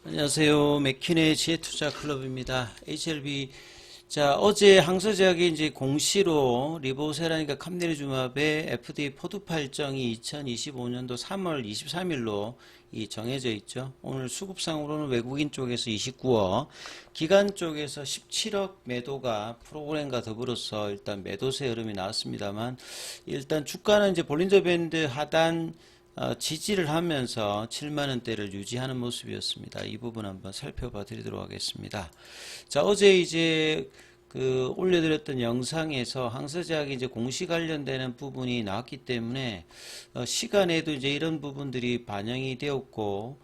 안녕하세요. 맥킨의 지혜투자 클럽입니다. HLB. 자, 어제 항서제약이 이제 공시로 리보세라니까 캄네리주맙의 FDA 포드파 일정이 2025년도 3월 23일로 정해져 있죠. 오늘 수급상으로는 외국인 쪽에서 29억, 기관 쪽에서 17억 매도가 프로그램과 더불어서 일단 매도세 흐름이 나왔습니다만, 일단 주가는 이제 볼린저 밴드 하단 지지를 하면서 7만원대를 유지하는 모습이었습니다. 이 부분 한번 살펴봐 드리도록 하겠습니다. 자, 어제 이제 올려드렸던 영상에서 항서제약이 이제 공시 관련되는 부분이 나왔기 때문에 시간에도 이제 이런 부분들이 반영이 되었고,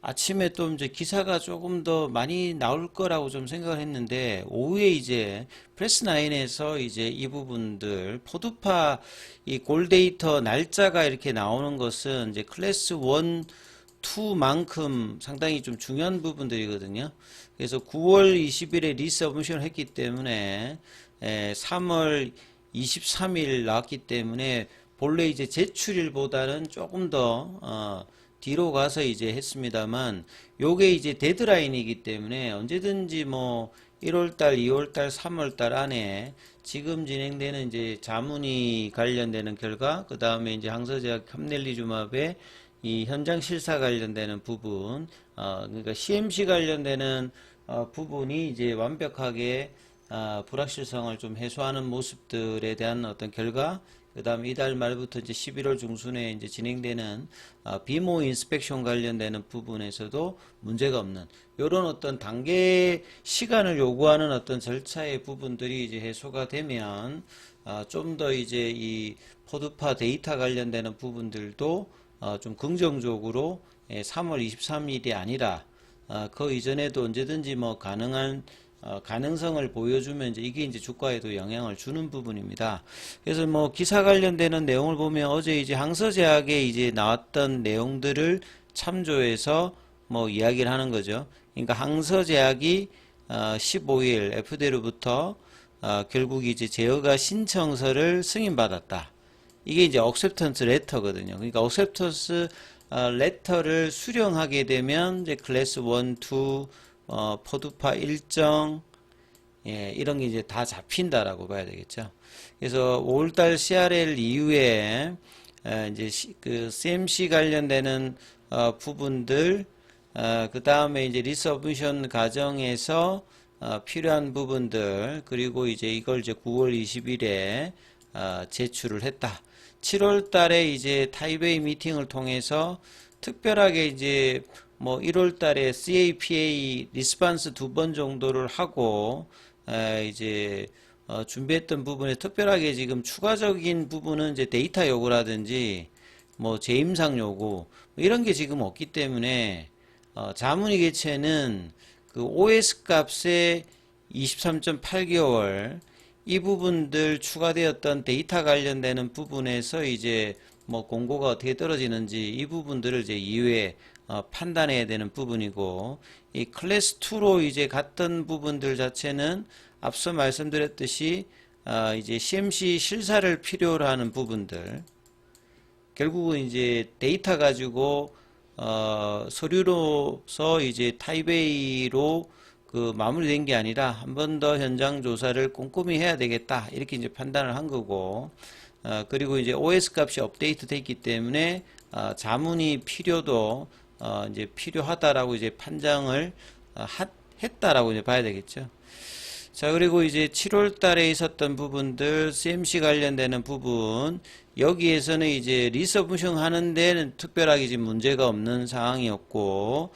아침에 또 이제 기사가 조금 더 많이 나올 거라고 좀 생각을 했는데, 오후에 이제 프레스9에서 이제 이 부분들, 포드파 이 골데이터 날짜가 이렇게 나오는 것은 이제 클래스 1, 2만큼 상당히 좀 중요한 부분들이거든요. 그래서 9월 20일에 리서브미션을 했기 때문에 3월 23일 나왔기 때문에 본래 이제 제출일보다는 조금 더 뒤로 가서 이제 했습니다만, 요게 이제 데드라인이기 때문에 언제든지 뭐 1월달, 2월달, 3월달 안에 지금 진행되는 이제 자문이 관련되는 결과, 그 다음에 이제 항서제약 캄넬리주맙의 이 현장 실사 관련되는 부분, 그러니까 CMC 관련되는 부분이 이제 완벽하게 불확실성을 좀 해소하는 모습들에 대한 어떤 결과, 그 다음에 이달 말부터 이제 11월 중순에 이제 진행되는 비모 인스펙션 관련되는 부분에서도 문제가 없는 이런 어떤 단계 시간을 요구하는 어떤 절차의 부분들이 이제 해소가 되면 좀 더 이제 이 포드파 데이터 관련되는 부분들도 좀 긍정적으로 3월 23일이 아니라 그 이전에도 언제든지 뭐 가능한 가능성을 보여주면 이게 이제 주가에도 영향을 주는 부분입니다. 그래서 뭐 기사 관련되는 내용을 보면 어제 이제 항서제약에 이제 나왔던 내용들을 참조해서 뭐 이야기를 하는 거죠. 그러니까 항서제약이 15일 FDA로부터 결국 이제 제어가 신청서를 승인받았다. 이게 이제 acceptance letter거든요. 그러니까 acceptance letter를 수령하게 되면 이제 클래스 1, 2 포드파 일정, 이런 게 이제 다 잡힌다라고 봐야 되겠죠. 그래서 5월달 CRL 이후에 이제 그 CMC 관련되는 부분들, 그 다음에 이제 리서브미션 과정에서 필요한 부분들, 그리고 이제 이걸 이제 9월 20일에 제출을 했다. 7월 달에 이제 타이베이 미팅을 통해서 특별하게 이제 뭐 1월 달에 CAPA 리스판스 2번 정도를 하고 이제 준비했던 부분에 특별하게 지금 추가적인 부분은 이제 데이터 요구라든지 뭐 재임상 요구 뭐 이런 게 지금 없기 때문에 자문위 개체는 그 OS 값의 23.8개월 이 부분들 추가되었던 데이터 관련되는 부분에서 이제 뭐 공고가 어떻게 떨어지는지 이 부분들을 이제 이후에 판단해야 되는 부분이고, 이 클래스 2로 이제 갔던 부분들 자체는 앞서 말씀드렸듯이 이제 CMC 실사를 필요로 하는 부분들, 결국은 이제 데이터 가지고 서류로서 이제 타이베이로 그 마무리된 게 아니라 한 번 더 현장 조사를 꼼꼼히 해야 되겠다 이렇게 이제 판단을 한 거고, 그리고 이제 OS 값이 업데이트 됐기 때문에 자문이 필요도 이제 필요하다라고 이제 판정을 했다라고 이제 봐야 되겠죠. 자, 그리고 이제 7월 달에 있었던 부분들, CMC 관련되는 부분, 여기에서는 이제 리서브션 하는 데는 특별하게 지금 문제가 없는 상황이었고,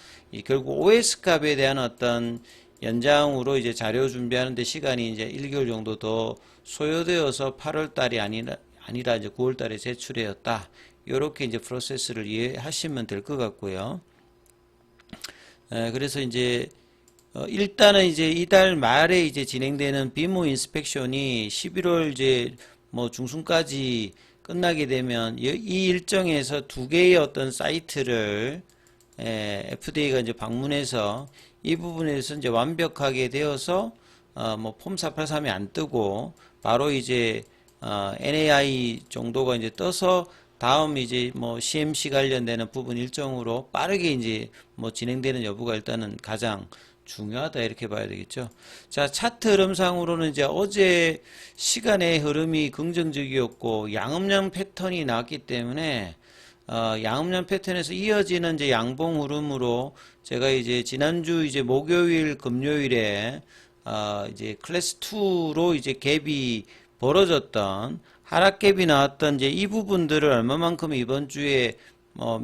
결국 OS 값에 대한 어떤 연장으로 이제 자료 준비하는 데 시간이 이제 1개월 정도 더 소요되어서 8월 달이 아니라 이제 9월 달에 제출되었다. 요렇게 이제 프로세스를 이해하시면 될 것 같고요. 그래서 이제 일단은 이제 이달 말에 이제 진행되는 비모 인스펙션이 11월 이제 뭐 중순까지 끝나게 되면 이 일정에서 두 개의 어떤 사이트를 FDA가 이제 방문해서 이 부분에서 이제 완벽하게 되어서 뭐 폼 483이 안 뜨고 바로 이제 NAI 정도가 이제 떠서 다음 이제 뭐 CMC 관련되는 부분 일정으로 빠르게 이제 뭐 진행되는 여부가 일단은 가장 중요하다 이렇게 봐야 되겠죠. 자, 차트 흐름상으로는 이제 어제 시간의 흐름이 긍정적이었고 양음량 패턴이 나왔기 때문에 양음량 패턴에서 이어지는 이제 양봉 흐름으로 제가 이제 지난주 이제 목요일 금요일에 이제 클래스 2로 이제 갭이 벌어졌던 하락갭이 나왔던 이제 이 부분들을 얼마만큼 이번 주에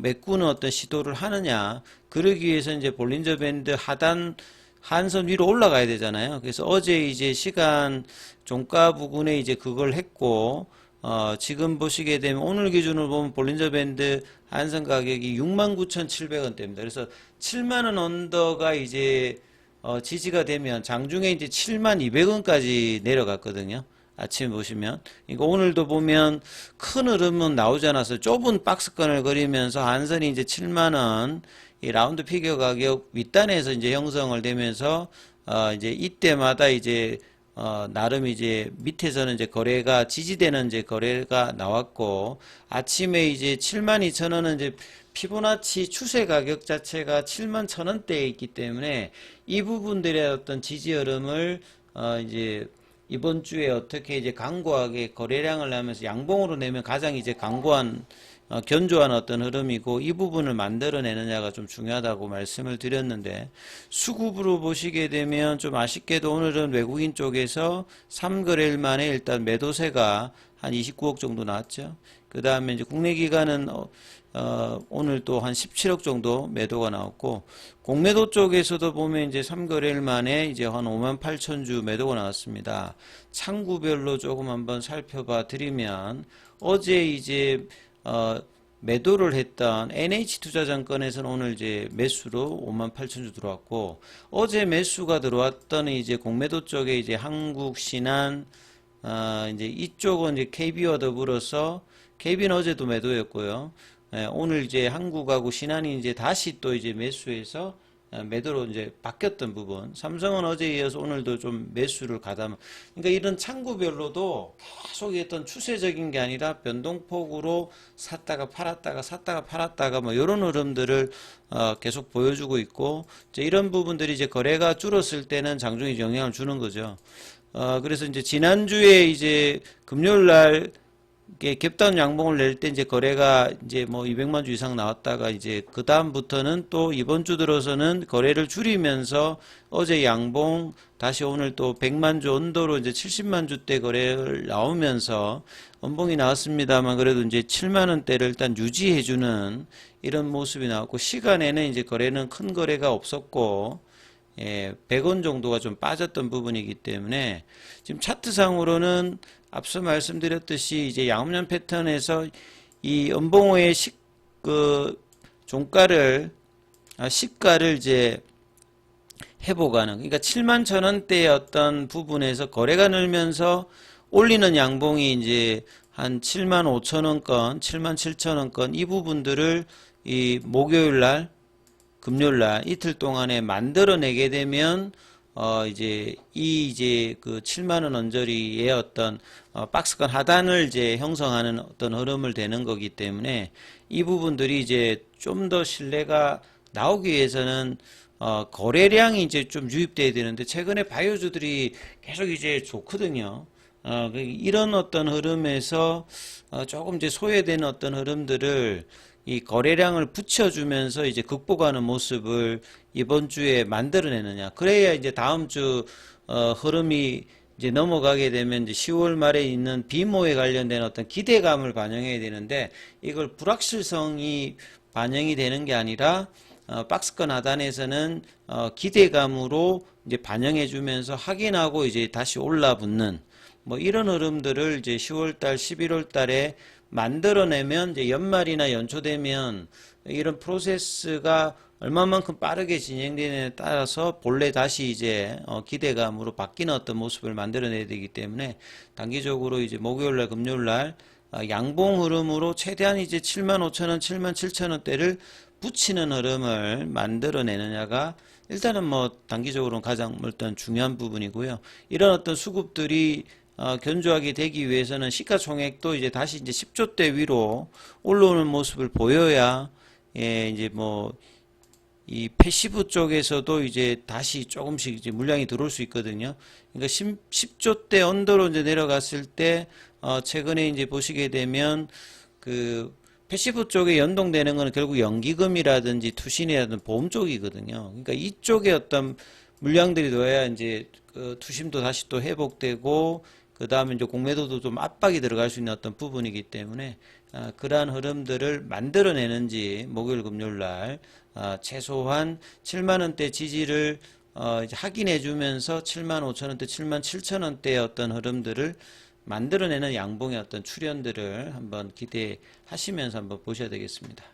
메꾸는 어떤 시도를 하느냐. 그러기 위해서 이제 볼린저 밴드 하단 한선 위로 올라가야 되잖아요. 그래서 어제 이제 시간 종가 부근에 이제 그걸 했고, 지금 보시게 되면 오늘 기준으로 보면 볼린저 밴드 한선 가격이 69,700원대입니다. 그래서 7만원 언더가 이제 지지가 되면 장중에 이제 72,200원까지 내려갔거든요. 아침에 보시면. 그러니까 오늘도 보면 큰 흐름은 나오지 않아서 좁은 박스권을 그리면서 한선이 이제 7만원, 이 라운드 피겨 가격 윗단에서 이제 형성을 되면서, 이제 이때마다 이제, 나름 이제 밑에서는 이제 거래가 지지되는 이제 거래가 나왔고, 아침에 이제 72,000원은 이제 피보나치 추세 가격 자체가 71,000원대에 있기 때문에 이 부분들의 어떤 지지 흐름을, 이제 이번 주에 어떻게 이제 강고하게 거래량을 하면서 양봉으로 내면 가장 이제 강고한 견조한 어떤 흐름이고 이 부분을 만들어내느냐가 좀 중요하다고 말씀을 드렸는데 수급으로 보시게 되면 좀 아쉽게도 오늘은 외국인 쪽에서 3거래일 만에 일단 매도세가 한 29억 정도 나왔죠. 그 다음에 이제 국내 기관은 오늘 또 한 17억 정도 매도가 나왔고 공매도 쪽에서도 보면 이제 3거래일 만에 이제 한 58,000주 매도가 나왔습니다. 창구별로 조금 한번 살펴봐 드리면 어제 이제 매도를 했던 NH투자증권에서는 오늘 이제 매수로 58,000주 들어왔고 어제 매수가 들어왔던 이제 공매도 쪽에 이제 한국신한 이제 이쪽은 이제 KB와 더불어서 KB는 어제도 매도였고요. 오늘 이제 한국하고 신한이 이제 다시 또 이제 매수해서 매도로 이제 바뀌었던 부분. 삼성은 어제에 이어서 오늘도 좀 매수를 가담. 그러니까 이런 창구별로도 계속 어떤 추세적인 게 아니라 변동폭으로 샀다가 팔았다가 샀다가 팔았다가 뭐 이런 흐름들을 계속 보여주고 있고 이제 이런 부분들이 이제 거래가 줄었을 때는 장중에 영향을 주는 거죠. 그래서 이제 지난주에 이제 금요일 날 갭다운 양봉을 낼 때 이제 거래가 이제 뭐 200만 주 이상 나왔다가 이제 그 다음부터는 또 이번 주 들어서는 거래를 줄이면서 어제 양봉 다시 오늘 또 100만 주 언더로 이제 70만 주대 거래를 나오면서 원봉이 나왔습니다만 그래도 이제 7만 원대를 일단 유지해주는 이런 모습이 나왔고 시간에는 이제 거래는 큰 거래가 없었고 100원 정도가 좀 빠졌던 부분이기 때문에 지금 차트상으로는 앞서 말씀드렸듯이 이제 양음량 패턴에서 이 음봉호의 종가를 시가를 이제 회복하는 그러니까 71,000원대의 어떤 부분에서 거래가 늘면서 올리는 양봉이 이제 한 75,000원권, 77,000원권 이 부분들을 이 목요일 날, 금요일 날 이틀 동안에 만들어내게 되면 이제 그 7만원 언저리의 어떤 박스권 하단을 이제 형성하는 어떤 흐름을 되는 거기 때문에 이 부분들이 이제 좀 더 신뢰가 나오기 위해서는 거래량이 이제 좀 유입돼야 되는데 최근에 바이오주들이 계속 이제 좋거든요. 이런 어떤 흐름에서 조금 이제 소외되는 어떤 흐름들을 이 거래량을 붙여주면서 이제 극복하는 모습을 이번 주에 만들어내느냐. 그래야 이제 다음 주 흐름이 이제 넘어가게 되면 이제 10월 말에 있는 비모에 관련된 어떤 기대감을 반영해야 되는데 이걸 불확실성이 반영이 되는 게 아니라 박스권 하단에서는 기대감으로 이제 반영해주면서 확인하고 이제 다시 올라붙는 뭐 이런 흐름들을 이제 10월달, 11월달에 만들어내면 이제 연말이나 연초 되면 이런 프로세스가 얼마만큼 빠르게 진행되느냐에 따라서 본래 다시 이제 기대감으로 바뀌는 어떤 모습을 만들어내야 되기 때문에 단기적으로 이제 목요일날, 금요일날 양봉 흐름으로 최대한 이제 75,000원, 77,000원대를 붙이는 흐름을 만들어내느냐가 일단은 뭐 단기적으로는 가장 일단 중요한 부분이고요. 이런 어떤 수급들이 견조하게 되기 위해서는 시가총액도 이제 다시 이제 10조대 위로 올라오는 모습을 보여야 예, 이제 뭐 이 패시브 쪽에서도 이제 다시 조금씩 이제 물량이 들어올 수 있거든요. 그러니까 10조대 언더로 이제 내려갔을 때 최근에 이제 보시게 되면 그 패시브 쪽에 연동되는 거는 결국 연기금이라든지 투신이라든지 보험 쪽이거든요. 그러니까 이쪽에 어떤 물량들이 넣어야 이제 그 투심도 다시 또 회복되고 그 다음에 이제 공매도도 좀 압박이 들어갈 수 있는 어떤 부분이기 때문에 그러한 흐름들을 만들어내는지 목요일 금요일 날 최소한 7만 원대 지지를 이제 확인해 주면서 7만 5천 원대, 7만 7천 원대의 어떤 흐름들을 만들어내는 양봉의 어떤 출현들을 한번 기대하시면서 한번 보셔야 되겠습니다.